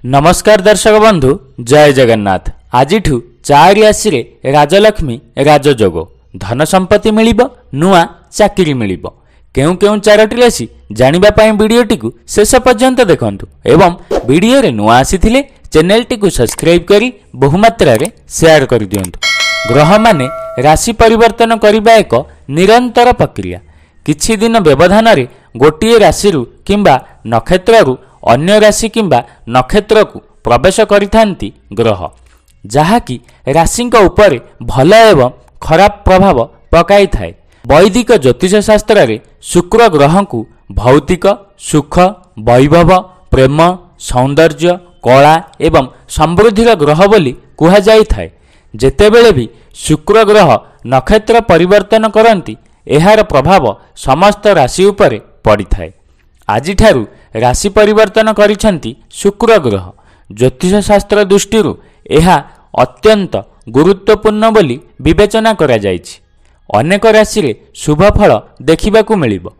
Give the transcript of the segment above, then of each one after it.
नमस्कार दर्शक बंधु जय जगन्नाथ। आज 4 राशि राजलक्ष्मी राजयोग धन संपत्ति मिलिबो नुआ चाकरी मिलिबो। केउ केउ 4टी राशि जानिबा पई वीडियोटी को शेष पर्यंत देखंतु एवं वीडियो रे नुआ आसीथिले चैनलटी को सब्सक्राइब करी बहुमात्रा रे शेयर कर दियंतु। ग्रह माने राशि परिवर्तन करिबा एक निरंतर प्रक्रिया। किछि दिन व्यवधान रे गोटिए राशि किंबा नक्षत्र अन्य राशि किंबा नक्षत्र को प्रवेश करिथांती ग्रह, जहाँकि राशि उपरे भल एवं खराब प्रभाव पकाई थाए। वैदिक ज्योतिष शास्त्र रे शुक्र ग्रह को भौतिक सुख, वैभव, प्रेम, सौंदर्य, कला एवं समृद्धिर ग्रह बोली कुहा जाई थाए। जेतेबेले भी शुक्र ग्रह नक्षत्र परिवर्तन करती एहार प्रभाव समस्त राशि उपरे पड़ी थाए। आजि ठारू राशि परिवर्तन करिसेंती शुक्र ग्रह। ज्योतिष शास्त्र दृष्टि यह अत्यंत गुरुत्वपूर्ण बोली विवेचना करा जायछि। अनेक राशि रे शुभ फल देखिबाकू मिलिबो।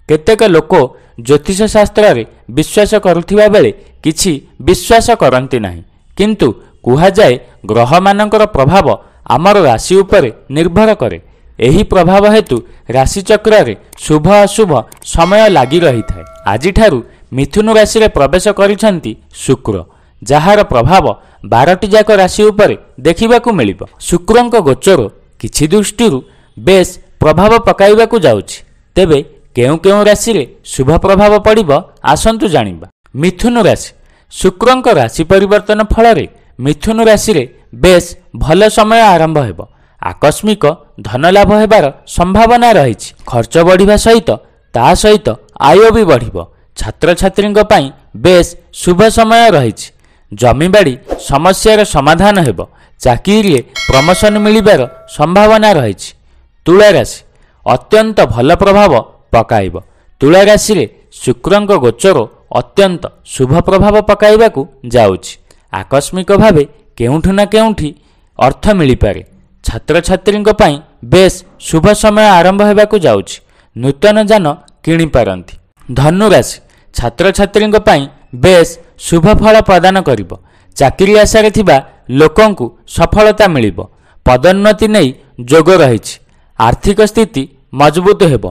केतेक लोक ज्योतिष शास्त्र रे विश्वास करुथिबा बेले किछि विश्वास करंती नाही, किंतु कुहा जाय ग्रह मानकर प्रभाव आमर राशि उपरे निर्भर करे। एही प्रभाव हेतु राशि चक्र रे शुभ अशुभ समय लागि रही थाए। आजि ठारू मिथुन राशि रे प्रवेश करिसेंती शुक्र, जहार प्रभाव 12टी जाक राशि उपरे देखिबाकू मिलिबो। शुक्रंक गोचर किछि दृष्टिरु बेस प्रभाव पकाइबाकू जाउछि। तेबे केउ केउ राशि रे शुभ प्रभाव पड़िबो आसंतु जानिबा। मिथुन राशि शुक्रंक राशि परिवर्तन फल रे मिथुन राशि रे बेस भल समय आरंभ हेबो। आकस्मिक धन लाभ हेबार संभावना रहिछि। खर्च बढ़िबा सहित ता सहित आय भी बढ़िबो। छात्र छात्री पई बेस शुभ समय रहिछि। जमीबाड़ी समस्यार समाधान हेबो। चाकरी प्रमोशन मिलिबार संभावना रहिछि। तुला राशि अत्यंत भल प्रभाव पकाइबो। तुला राशि रे शुक्रंक गोचर अत्यंत शुभ प्रभाव पकाइबाकू जाउछि। आकस्मिक भावे केउठु ना केउठी अर्थ मिलिपारे। छात्र छात्री पई बेस शुभ समय आरंभ हेबाकू जाउछि। नूतन जान किणी पारंती। धनु राशि छात्र छात्री पई बेस शुभ फल प्रदान करिबो। चाकरी आशारे थिबा लोकंकु सफलता मिलिबो। पदोन्नति नै जोग रहिछि। आर्थिक स्थिति मजबूत हेबो।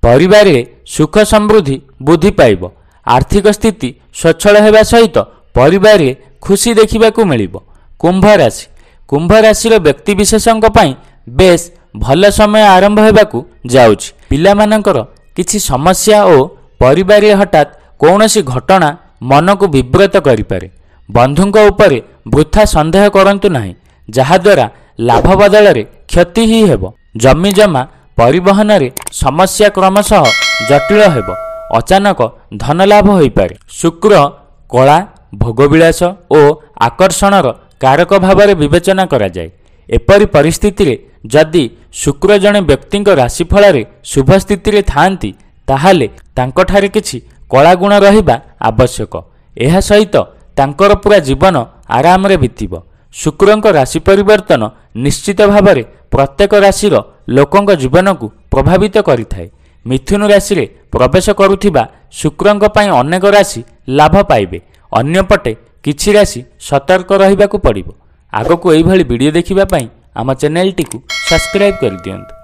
परिवार रे सुख समृद्धि बुद्धि पाइबो। आर्थिक स्थिति स्वच्छल हेबा सहित परिवार रे खुशी देखिबाकू मिलिबो। कुंभ राशि कुंभ राशि व्यक्ति विशेषक पई बेस भल समय आरंभ हेबाकू जाउछि। पिला मानकर किछि समस्या और परिवार रे हठात कौनसी घटना मन को विव्रत करिपारे। बंधुंक उपरे वृथा संदेह करंतु नाही, जहाद्वारा लाभ बदल रे क्षति ही हेबो। जमी जमा परिवहन रे समस्या क्रमशः जटिल हेबो। अचानक धन लाभ होइपारे। शुक्र कला, भोगविलास और आकर्षणर कारक भाव में विवेचना करा जाए। एपरि परिस्थिति रे जदि शुक्र जने व्यक्ति राशिफल रे शुभ स्थिति रे थांती ताहाले तांकठारे किछि कला गुण रहिबा आवश्यक। एहा सहित तांकर पूरा जीवन आराम रे बीतिबो। शुक्रंक राशि परिवर्तन निश्चित भाव में प्रत्येक राशि लोकंक जीवन को प्रभावित करिथाए। मिथुन राशि रे प्रवेश करुथिबा शुक्रंक पई अनेक राशि लाभ पाइबे। अन्यपटे किछि राशि सतर्क रहिबाकू पड़िबो। आगको एही भली वीडियो देखिबा पई आम चैनल टी को सब्सक्राइब कर दियंतु।